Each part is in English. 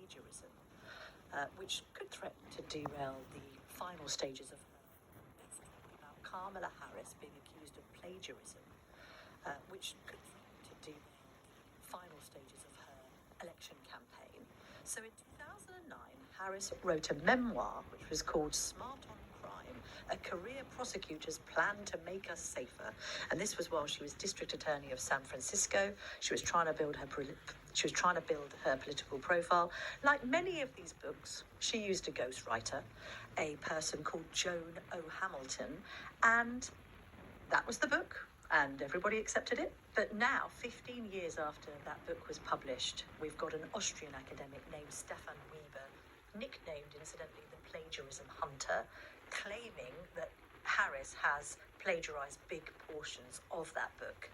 plagiarism, which could threaten to derail the final stages of about Kamala Harris being accused of plagiarism, which could threaten to derail the final stages of her election campaign. So in 2009, Harris wrote a memoir which was called Smart on Crime, a career prosecutor's plan to make us safer. And this was while she was district attorney of San Francisco. She was trying to build her political profile. Like many of these books, she used a ghostwriter, a person called Joan O. Hamilton, and that was the book, and everybody accepted it. But now, 15 years after that book was published, we've got an Austrian academic named Stefan Weber, nicknamed, incidentally, the Plagiarism Hunter, claiming that Harris has plagiarized big portions of that book.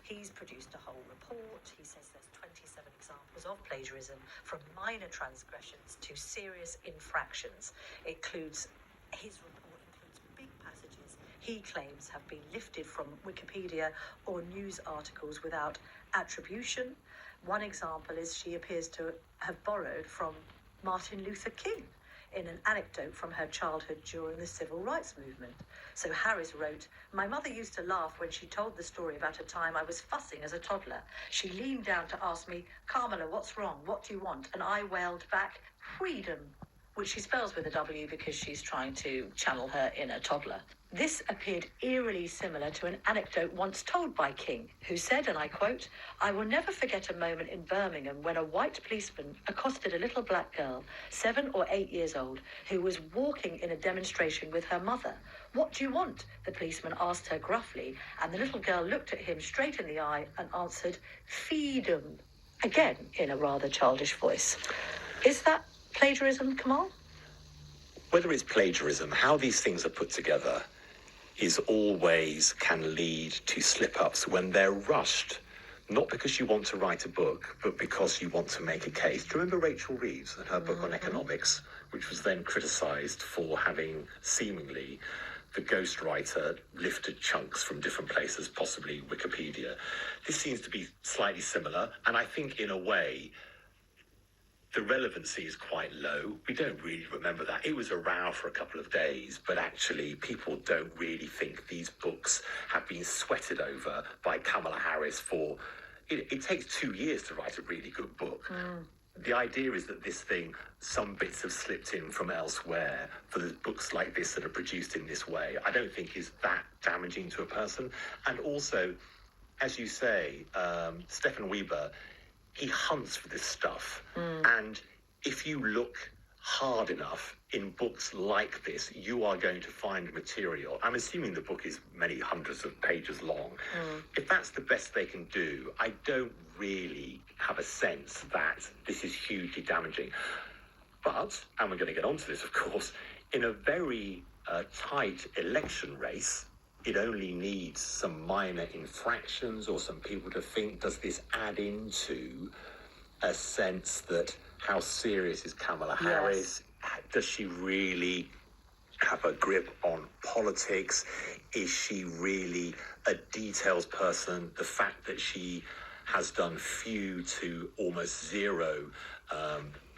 He's produced a whole report. He says there's 27 examples of plagiarism, from minor transgressions to serious infractions. His report includes big passages he claims have been lifted from Wikipedia or news articles without attribution. One example is she appears to have borrowed from Martin Luther King in an anecdote from her childhood during the civil rights movement. So Harris wrote, "My mother used to laugh when she told the story about a time I was fussing as a toddler. She leaned down to ask me, 'Kamala, what's wrong? What do you want?' And I wailed back, 'Freedom,' which she spells with a W because she's trying to channel her inner toddler." This appeared eerily similar to an anecdote once told by King, who said, and I quote, "I will never forget a moment in Birmingham when a white policeman accosted a little black girl, 7 or 8 years old, who was walking in a demonstration with her mother. 'What do you want?' the policeman asked her gruffly, and the little girl looked at him straight in the eye and answered, 'Feed 'em,' again in a rather childish voice." Is that plagiarism, Kamal? Whether it's plagiarism, how these things are put together is always can lead to slip-ups when they're rushed, not because you want to write a book, but because you want to make a case. Do you remember Rachel Reeves and her book on economics, which was then criticised for having seemingly the ghostwriter lifted chunks from different places, possibly Wikipedia? This seems to be slightly similar, and I think in a way the relevancy is quite low. We don't really remember that. It was a row for a couple of days, but actually people don't really think these books have been sweated over by Kamala Harris for... It takes 2 years to write a really good book. The idea is that some bits have slipped in from elsewhere for the books like this that are produced in this way, I don't think is that damaging to a person. And also, as you say, Stefan Weber, he hunts for this stuff. And if you look hard enough in books like this, you are going to find material. I'm assuming the book is many hundreds of pages long. If that's the best they can do, I don't really have a sense that this is hugely damaging. But, and we're going to get onto this, of course, in a very tight election race, it only needs some minor infractions or some people to think, does this add into a sense that how serious is Kamala Harris? Does she really have a grip on politics? Is she really a details person? The fact that she has done few to almost zero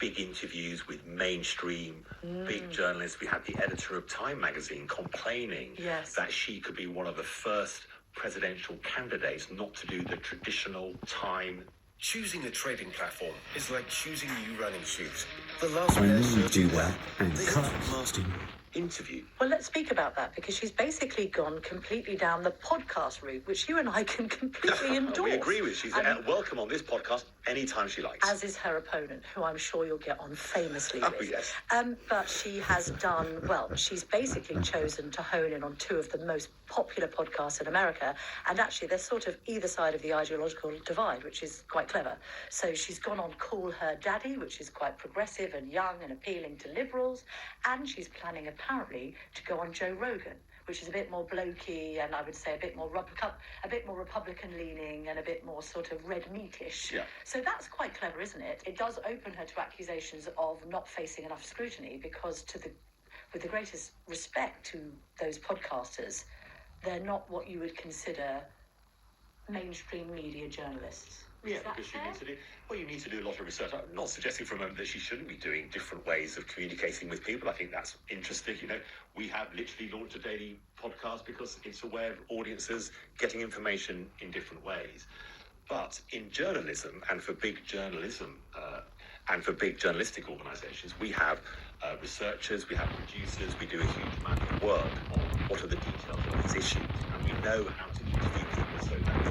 big interviews with mainstream big journalists. We had the editor of Time magazine complaining that she could be one of the first presidential candidates not to do the traditional Time. Choosing a trading platform is like choosing new running shoes. The last When pair you served do you that well. and They cut helped you master Interview. Well, let's speak about that, because she's basically gone completely down the podcast route, which you and I can completely endorse. We agree with. She's welcome on this podcast anytime she likes. As is her opponent, who I'm sure you'll get on famously Oh, with. yes. But she has done, well, she's basically chosen to hone in on 2 of the most popular podcasts in America, and actually they're sort of either side of the ideological divide, which is quite clever. So she's gone on Call Her Daddy, which is quite progressive and young and appealing to liberals, and she's planning apparently to go on Joe Rogan, which is a bit more blokey and I would say a bit more Republican leaning and a bit more sort of red meatish. Yeah. So that's quite clever, isn't it? It does open her to accusations of not facing enough scrutiny, because with the greatest respect to those podcasters, they're not what you would consider mainstream media journalists. Yeah, Is that because fair? you need to do a lot of research. I'm not suggesting for a moment that she shouldn't be doing different ways of communicating with people. I think that's interesting. We have literally launched a daily podcast because it's a way of audiences getting information in different ways. But in journalism and for big journalism and for big journalistic organisations, we have researchers, we have producers, we do a huge amount of work on what are the details of these issues, and we know how to interview people so that the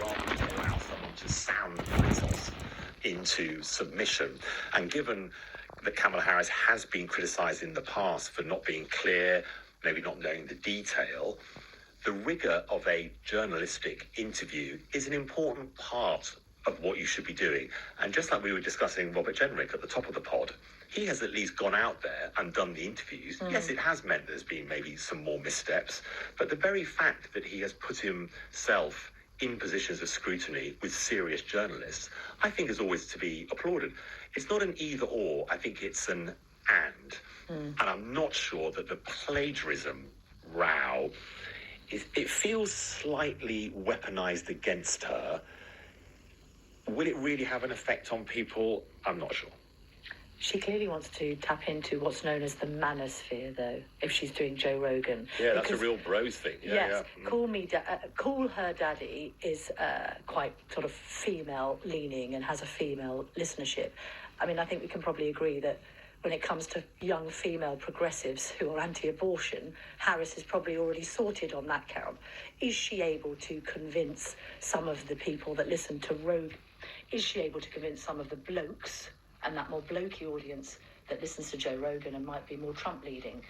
rather than allow someone to soundbite us into submission. And given that Kamala Harris has been criticised in the past for not being clear, maybe not knowing the detail, the rigour of a journalistic interview is an important part of what you should be doing. And just like we were discussing Robert Jenrick at the top of the pod, he has at least gone out there and done the interviews. Yes, it has meant there's been maybe some more missteps, but the very fact that he has put himself in positions of scrutiny with serious journalists, I think is always to be applauded. It's not an either or, I think it's an and. And I'm not sure that the plagiarism row, it feels slightly weaponized against her. Will it really have an effect on people? I'm not sure. She clearly wants to tap into what's known as the manosphere, though, if she's doing Joe Rogan. Yeah, that's a real bros thing. Yes, call her daddy is quite sort of female-leaning and has a female listenership. I mean, I think we can probably agree that when it comes to young female progressives who are anti-abortion, Harris is probably already sorted on that count. Is she able to convince some of the people that listen to Rogan? Is she able to convince some of the blokes and that more blokey audience that listens to Joe Rogan and might be more Trump-leaning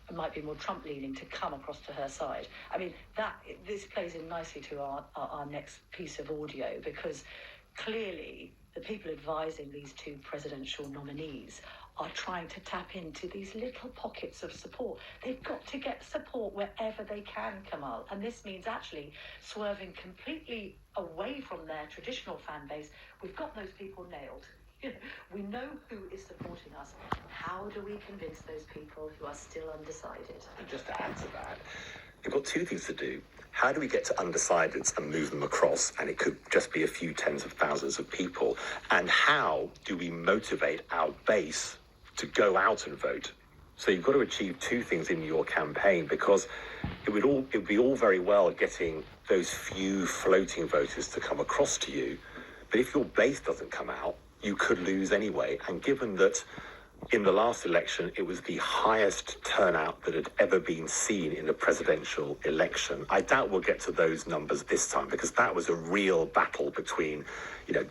to come across to her side? I mean, this plays in nicely to our next piece of audio, because clearly the people advising these two presidential nominees are trying to tap into these little pockets of support. They've got to get support wherever they can, Kamal. And this means actually swerving completely away from their traditional fan base. We've got those people nailed. We know who is supporting us. How do we convince those people who are still undecided? And just to add to that, we've got two things to do. How do we get to undecideds and move them across? And it could just be a few tens of thousands of people. And how do we motivate our base to go out and vote? So you've got to achieve two things in your campaign, because it would be all very well getting those few floating voters to come across to you. But if your base doesn't come out, you could lose anyway. And given that in the last election, it was the highest turnout that had ever been seen in a presidential election, I doubt we'll get to those numbers this time, because that was a real battle between,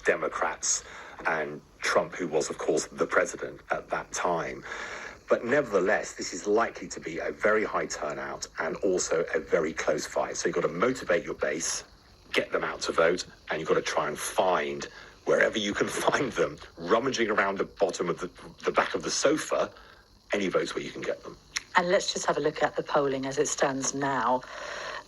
Democrats and Trump, who was, of course, the president at that time. But nevertheless, this is likely to be a very high turnout and also a very close fight. So you've got to motivate your base, get them out to vote, and you've got to try and find, wherever you can find them, rummaging around the bottom of the back of the sofa, any votes where you can get them. And let's just have a look at the polling as it stands now.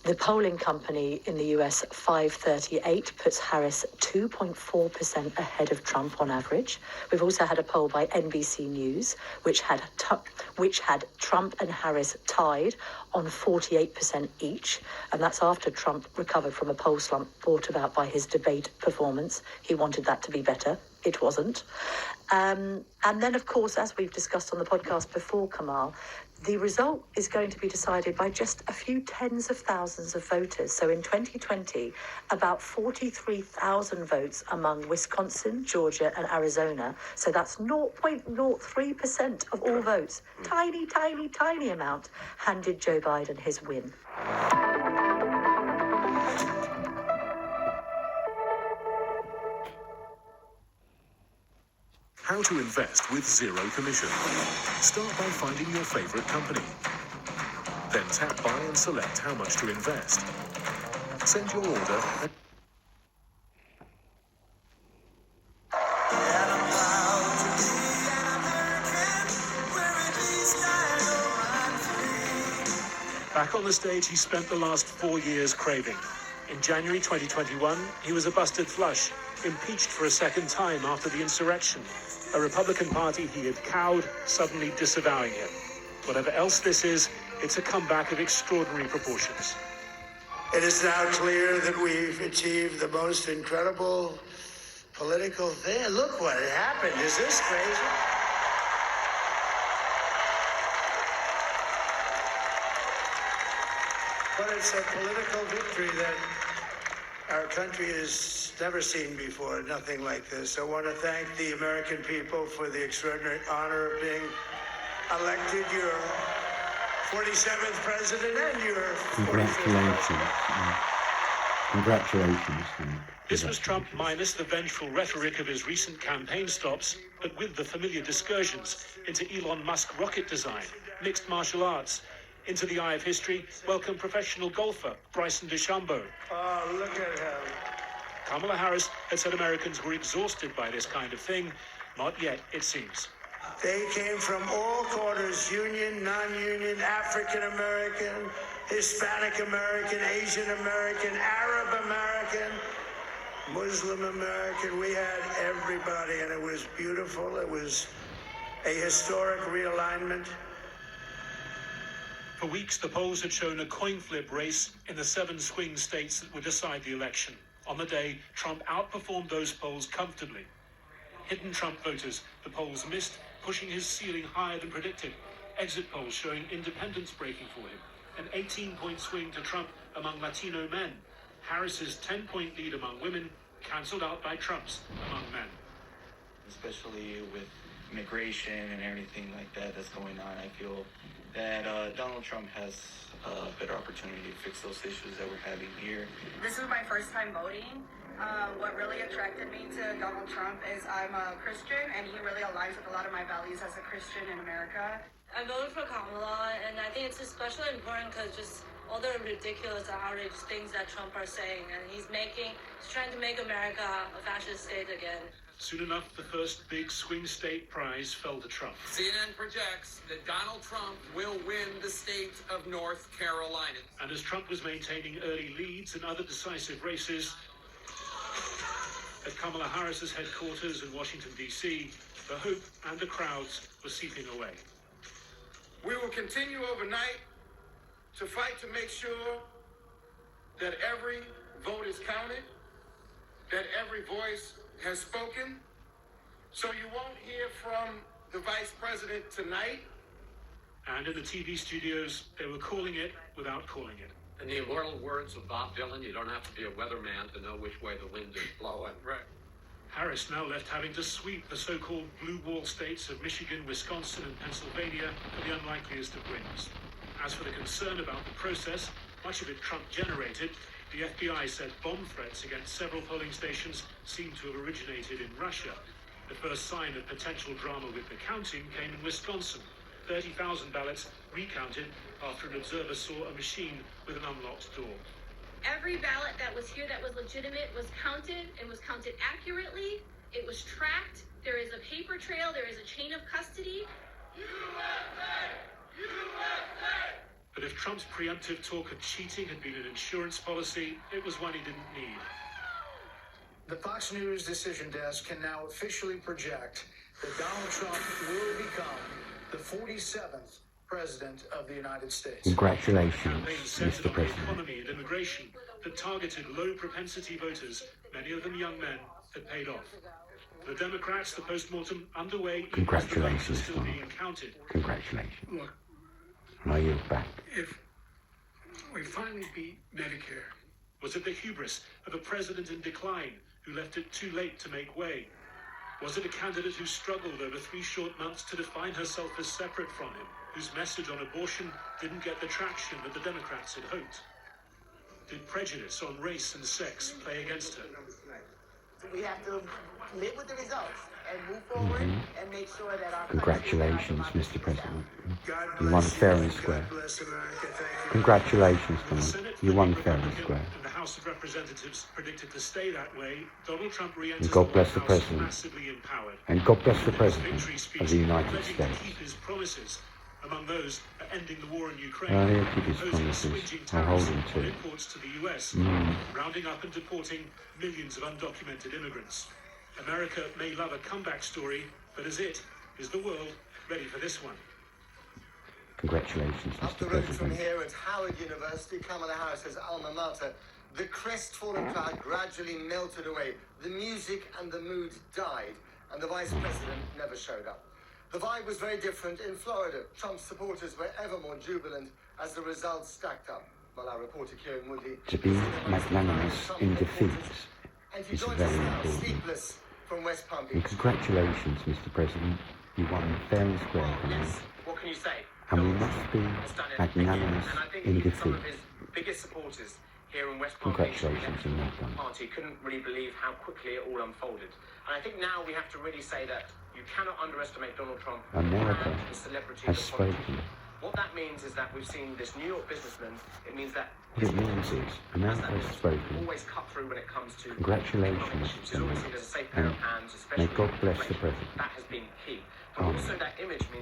The polling company in the US, 538, puts Harris 2.4% ahead of Trump on average. We've also had a poll by NBC News, which had Trump and Harris tied on 48% each. And that's after Trump recovered from a poll slump brought about by his debate performance. He wanted that to be better. It wasn't. And then, of course, as we've discussed on the podcast before, Kamal, the result is going to be decided by just a few tens of thousands of voters. So in 2020, about 43,000 votes among Wisconsin, Georgia and Arizona. So that's 0.03% of all votes. Tiny, tiny, tiny amount handed Joe Biden his win. How to invest with zero commission. Start by finding your favorite company. Then tap buy and select how much to invest. Send your order and back on the stage he spent the last 4 years craving. In January 2021, he was a busted flush, impeached for a second time after the insurrection. A Republican Party he had cowed, suddenly disavowing him. Whatever else this is, it's a comeback of extraordinary proportions. It is now clear that we've achieved the most incredible political thing. Look what happened. Is this crazy? But it's a political victory that our country has never seen before, nothing like this. I want to thank the American people for the extraordinary honor of being elected your 47th president and your 45th. Congratulations. This was Trump minus the vengeful rhetoric of his recent campaign stops, but with the familiar discursions into Elon Musk rocket design, mixed martial arts, into the eye of history, welcome professional golfer Bryson DeChambeau. Oh, look at him. Kamala Harris had said Americans were exhausted by this kind of thing. Not yet, it seems. They came from all quarters, union, non-union, African-American, Hispanic-American, Asian-American, Arab-American, Muslim-American. We had everybody, and it was beautiful. It was a historic realignment. For weeks, the polls had shown a coin flip race in the 7 swing states that would decide the election. On the day, Trump outperformed those polls comfortably. Hidden Trump voters, the polls missed, pushing his ceiling higher than predicted. Exit polls showing independents breaking for him. An 18-point swing to Trump among Latino men. Harris's 10-point lead among women, cancelled out by Trump's among men. Especially with immigration and everything like that that's going on, I feel that Donald Trump has a better opportunity to fix those issues that we're having here. This is my first time voting. What really attracted me to Donald Trump is I'm a Christian, and he really aligns with a lot of my values as a Christian in America. I voted for Kamala, and I think it's especially important because just all the ridiculous and outrageous things that Trump are saying, and he's trying to make America a fascist state again. Soon enough, the first big swing state prize fell to Trump. CNN projects that Donald Trump will win the state of North Carolina. And as Trump was maintaining early leads in other decisive races, at Kamala Harris's headquarters in Washington, D.C., the hope and the crowds were seeping away. We will continue overnight to fight to make sure that every vote is counted, that every voice has spoken. So you won't hear from the vice president tonight. And in the TV studios, they were calling it without calling it. In the immortal words of Bob Dylan, you don't have to be a weatherman to know which way the wind is blowing. Right. Harris now left having to sweep the so-called blue wall states of Michigan, Wisconsin, and Pennsylvania for the unlikeliest of wins. As for the concern about the process, much of it Trump generated, the FBI said bomb threats against several polling stations seem to have originated in Russia. The first sign of potential drama with the counting came in Wisconsin. 30,000 ballots recounted after an observer saw a machine with an unlocked door. Every ballot that was here that was legitimate was counted and was counted accurately. It was tracked. There is a paper trail. There is a chain of custody. USA! USA! But if Trump's preemptive talk of cheating had been an insurance policy, it was one he didn't need. The Fox News decision desk can now officially project that Donald Trump will become the 47th president of the United States. Congratulations, Campaign centered Mr. on the President. economy and immigration that targeted low-propensity voters, many of them young men, had paid off. For the Democrats, the post-mortem underway. Congratulations, still Tom. being counted. Congratulations. Look, Now you're back. if we finally beat Medicare, Was it the hubris of a president in decline who left it too late to make way? Was it a candidate who struggled over 3 short months to define herself as separate from him, whose message on abortion didn't get the traction that the Democrats had hoped? Did prejudice on race and sex play against her? We have to live with the results and move forward and make sure that our Congratulations, Mr. President. God You won bless fair and God square. bless America. Thank you. Congratulations, The Tom. Senate, You won the fair and Republican, square. and the House of Representatives predicted to stay that way. Donald Trump re-enters And God the bless White the House President. massively empowered. And God bless the In his President victory speech, of the United pledging States. to keep his promises. Among those are ending the war in Ukraine, He'll keep his imposing promises. swinging I'll hold tariffs him to on it. imports to the US, rounding up and deporting millions of undocumented immigrants. America may love a comeback story, but is the world ready for this one? Congratulations, Up the Mr. road from President. here at Howard University, Kamala Harris's alma mater, the crestfallen crowd gradually melted away. The music and the mood died, and the Vice President never showed up. The vibe was very different in Florida. Trump's supporters were ever more jubilant as the results stacked up. Well, our reporter Kieran Woodley... To be magnanimous in defeat And he is joins very us now, important. sleepless from West Palm And Beach. congratulations, Mr. President. You won fair and square tonight. What can you say? And we must be Has done it magnanimous again. And I think in even some defeat. of his biggest supporters here in West Palm Beach, the Congratulations on that one. party, couldn't really believe how quickly it all unfolded. And I think now we have to really say that you cannot underestimate Donald Trump, America and the celebrity has that followed him. spoken. What that means is that we've seen this New York businessman. It means that What it means is America has spoken. always cut through when it comes to Congratulations, economic issues. He's Mr. always seen as a safe pair of And hands, especially may God bless the inflation. President. That has been key. But Amen. also that image means